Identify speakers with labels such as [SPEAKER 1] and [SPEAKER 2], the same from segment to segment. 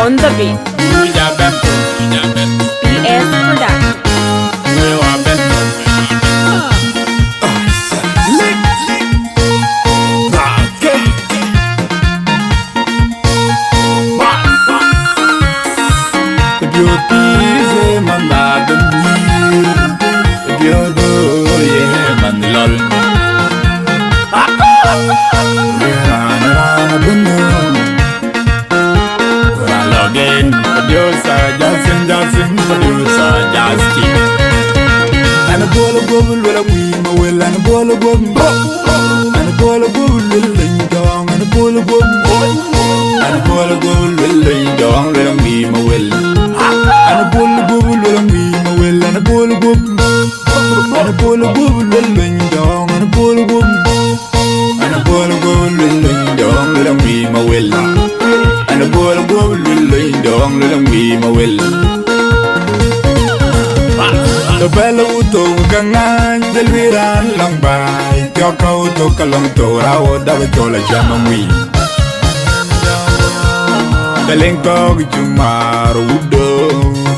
[SPEAKER 1] on the beat. PS Production.
[SPEAKER 2] And a ball of bubble will a wee my will and a ball of bubble and a ball of bubble will lay down and a ball of bubble and a ball of bubble will lay down let a wee my will and a ball of bubble will a wee my will and a ball of bubble and a ball of bubble will lay down and a ball of bubble and a ball of bubble will lay down let a wee my will and a ball of bubble will lay down let a wee my will. The bellow to Gangan, the Viran long by Yoko to Kalonto, our Davitola Jamami. The link dog Jumar Udo,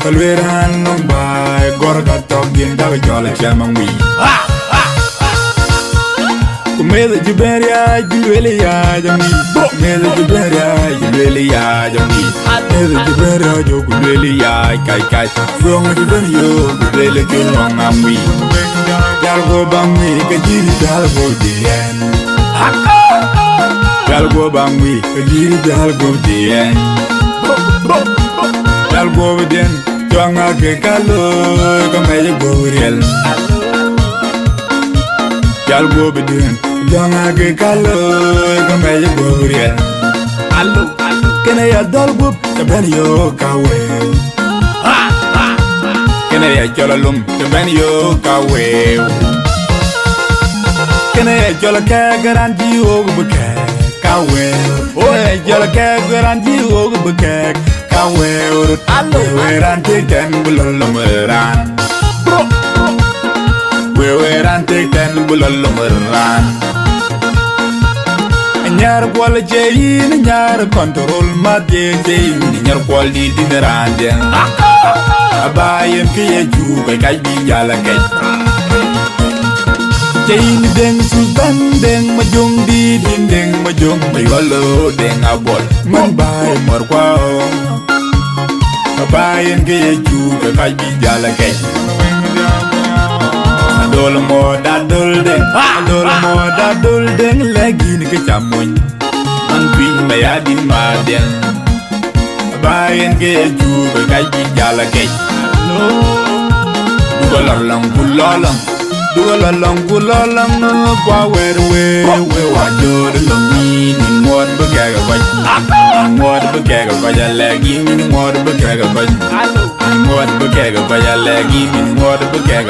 [SPEAKER 2] Kalviran long by Gorga talking Davitola Jamami. Made the Juberia, Jubelia, Jami, made the Juberia, Jubelia, Jami, made the Juberia, Jubelia, Kai, from the Juberia, really kill on a me. Galgo Bami, Kajiri Galgo Dien. Galgo Bami, Kajiri Galgo Dien. Galgo Dien, Jonga Kalo, Kamaya Goriel. Galgo Dien. Jonga ke kalo kamaya goriel. Allo, kena ya dolgup tabani yo kawe. Kena ya jolalum tabani yo kawe. Kena ya jola ke garanti yo buke kawe. Oh ya jola ke garanti yo buke kawe. Allo, weran ten bulolomeran. Weran ten bulolomeran. Nyar kwal jayin nyar control madye jayin nyar kwal di dinarande abayen ke ju kai bi jala kai jayin deng Sudan deng majong di deng majong mai walo deng abol man bay mor kwa abayen ke ju kai bi jala kai Dol mo da dol deng lagi ni ke chamoy man pin mayadin madeng bayen ke ju be kai bi jala ke dugalang kwa werwe we wajor longi ni mod be ga mod be ga lagi ni mod be ga mod be ga lagi ni mod be ga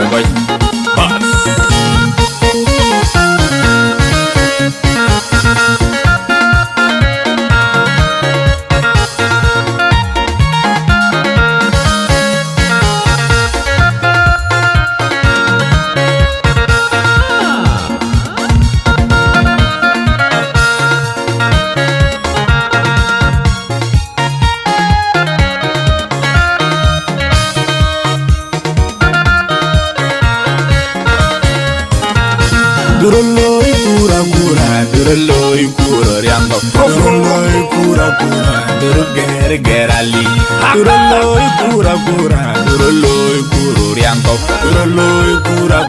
[SPEAKER 2] Duroloy kura riambo Duroloy kura Durugere gerali Duroloy kura Duroloy kura riambo Duroloy kura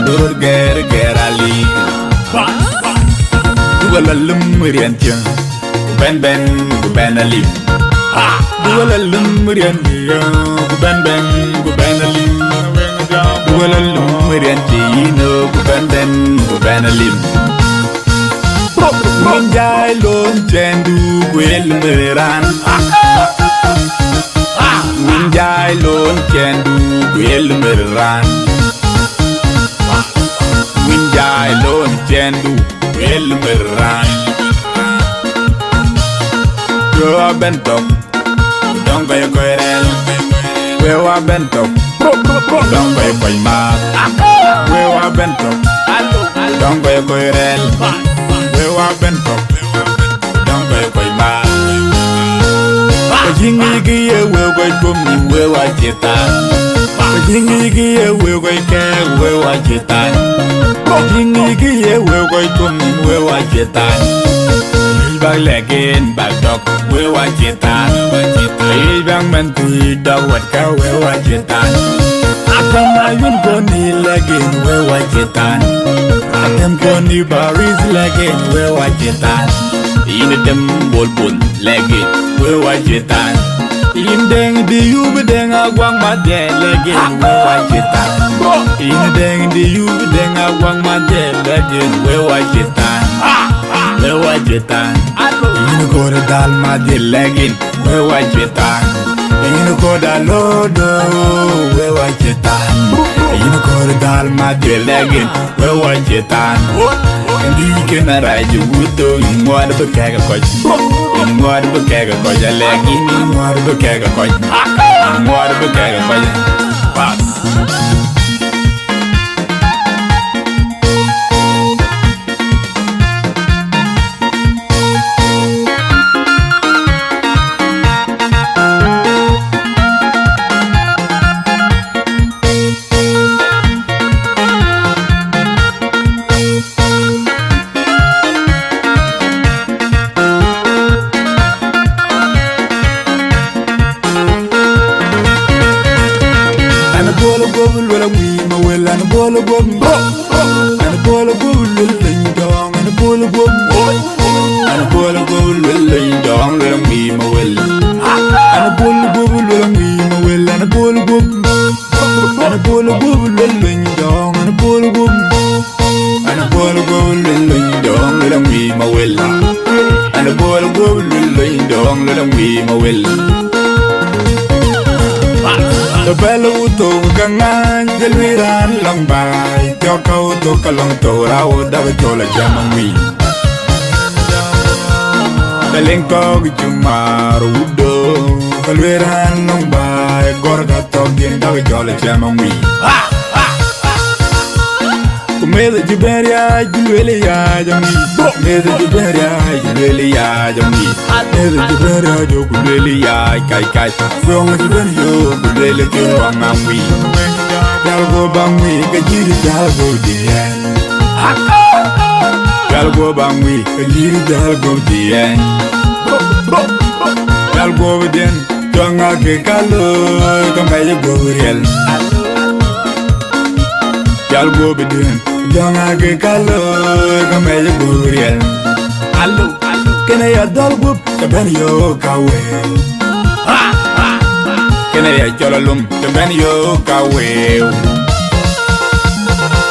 [SPEAKER 2] Durugere gerali Dugalalum riantia Ben alim Dugalalum riantia Ben alim Dugalalum riantia Ben alim Minjai lon chendu gwel meran Minjai lon chendu gwel meran Minjai lon chendu gwel meran Yo bentok Dong kaya koirel Wewa bentok Dong kaya koima Wewa bentok Dong kaya koirel Wewa bentok Dong kaya koima Jingi ki e we go kum ni we wa chetan. Jingi ki e we go ke we wa chetan. Jingi ki e we go kum ni we wa chetan. Bang legin bang dog we wa chetan. Bang man ti dog wat ka we wa chetan. Atam ayun ko ni legin we wa chetan. Atam ko ni baris legin we wa chetan. In dem bolbon legin we wa chetan. In deng di yub deng agwang ma de legin we wa chetan. In deng di yub deng agwang ma de legin we wa chetan. We wa chetan. In ko dal ma de legin we wa chetan. In ko dal lodo we wa chetan. In ko dal ma de legin we wa chetan. Ndi kena raju wuto ingwad bekega koj. Ingwad bekega koj legi ingwad bekega koj. Ingwad bekega koj. Pass. The bellow to Gangan, the Liran long by, Yoko to Kalonto, I would have told a Jamami. The link of Jumar Udo, the Liran long by, Gorga talking, the Jolly Jamami. Made the Jiberia, Julia, Jami, made the Jiberia, Julia, Jami, made the Jiberia, Julia, Kai, from the Jiberia, Julia, Jami, Galgo Bangui, Kajiri Galgo, the end. Galgo Bangui, Kajiri Galgo, the end. Galgo then, Jonga Kalo, Kamaya Goriel. Galgo then. Jonga ke kalo kamaya guriel. Allo, kena ya dal gup taben yo kawe. Kena ya jolalum taben yo kawe.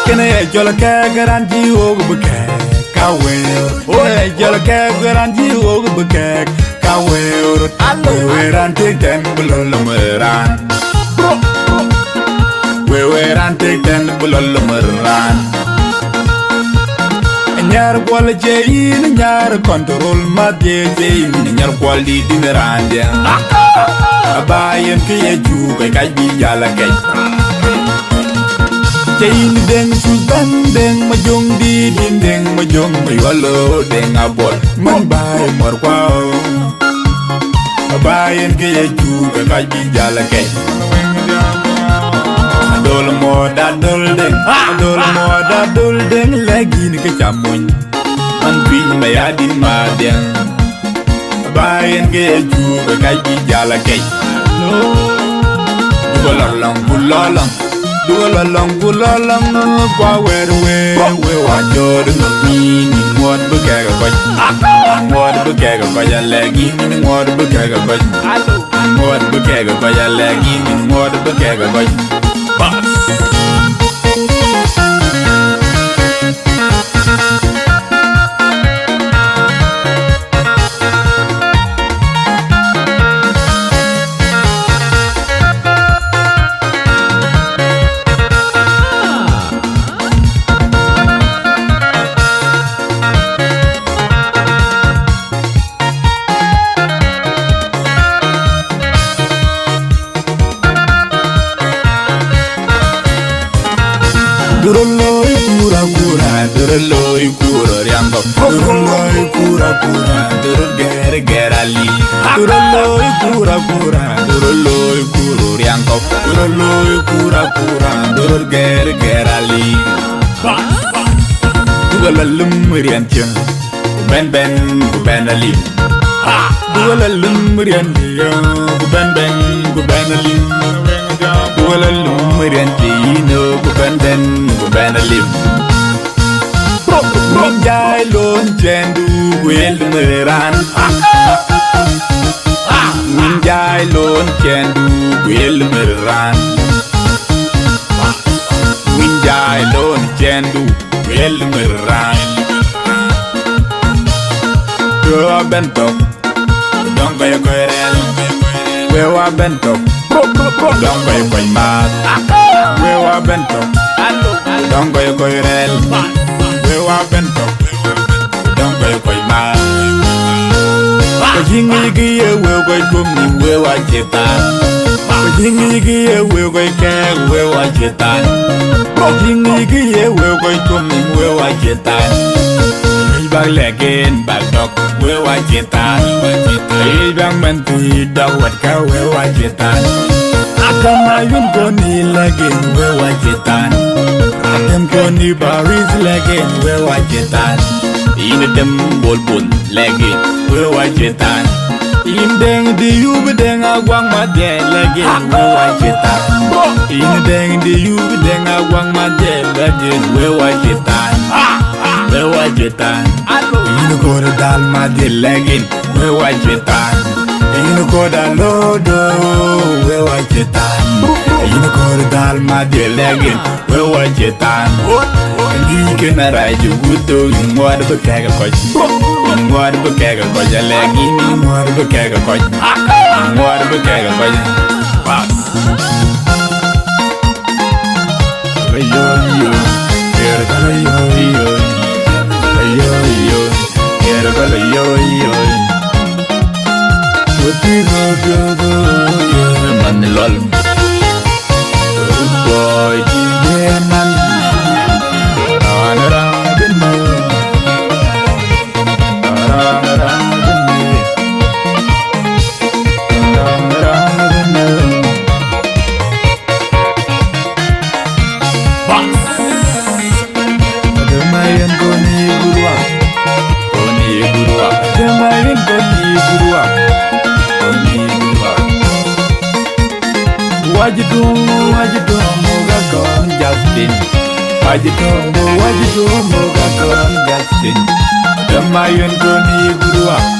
[SPEAKER 2] Kena ya jola ke garanti o buke kawe. Kena ya jola ke garanti o buke kawe. Allo, we ran take them bulolomeran. We ran take them bulolomeran. Nyar kwal jayin nyar control madye jayin nyar kwal di dinarande abayen ke yeju kay bi jala kay jayin deng Sudan deng majong di din deng majong maywalo deng abot man bay mor kwao abayen ke yeju kay bi jala kay dol mo da dol deng lagi ni ke chamuñ man bi ma ya din ma den bayen ke ju be kay bi jala kay dugalang kwa wer we wa jod no mi ni ngod be ke ga koy ngod be ke ga koy lagi ni ngod be ke ga koy ngod be ke ga koy lagi ni ngod be ke ga koy Duroloi kura, duroloi kura, yango. Turoloy kura kura, turol gerali. Turoloy kura kura, turoloy kurur yango. Turoloy kura kura, turol gerali. Dugalalum riantia, ben ali. Dugalalum riantia, ben ali. Dugalalum riantia, ben ali. Minjai lon jendu gwel meran. Minjai lon jendu gwel meran. Minjai lon jendu gwel meran. Wewa bentok, dongo yo koirel. Wewa bentok, dongo yo koimat. Wewa bentok, dongo yo koirel. Wewa bentok, dongo yo koimat. Kajingi giye wewa kumni wewa chetan. Kajingi giye wewa keg wewa chetan. Kajingi giye wewa kumni wewa chetan. Bag legin bag dog wewa chetan. Bang menti dog wat ka wewa chetan. Akama yun koni legin wewa chetan. Akam koni baris legin wewa chetan. Dem bolbun legin wewa chetan. Deng di yub deng agwang madye legin wewa chetan. Deng di yub deng agwang madye legin wewa chetan. Wewa chetan. Go to dal madye legin wewa chetan. Go to lodo wewa chetan. Go to dal madye legin wewa chetan. Ni na raju guto ngwad bekega koch. Ngwad bekega koch legi ni ngwad bekega koch. Ngwad bekega koch. Pass. Yo yo. Yo yo. Yo yo. Yo yo. Wotiro do man lol. Boy man. Wajidomo gakon Justin. Damayon koni gurua.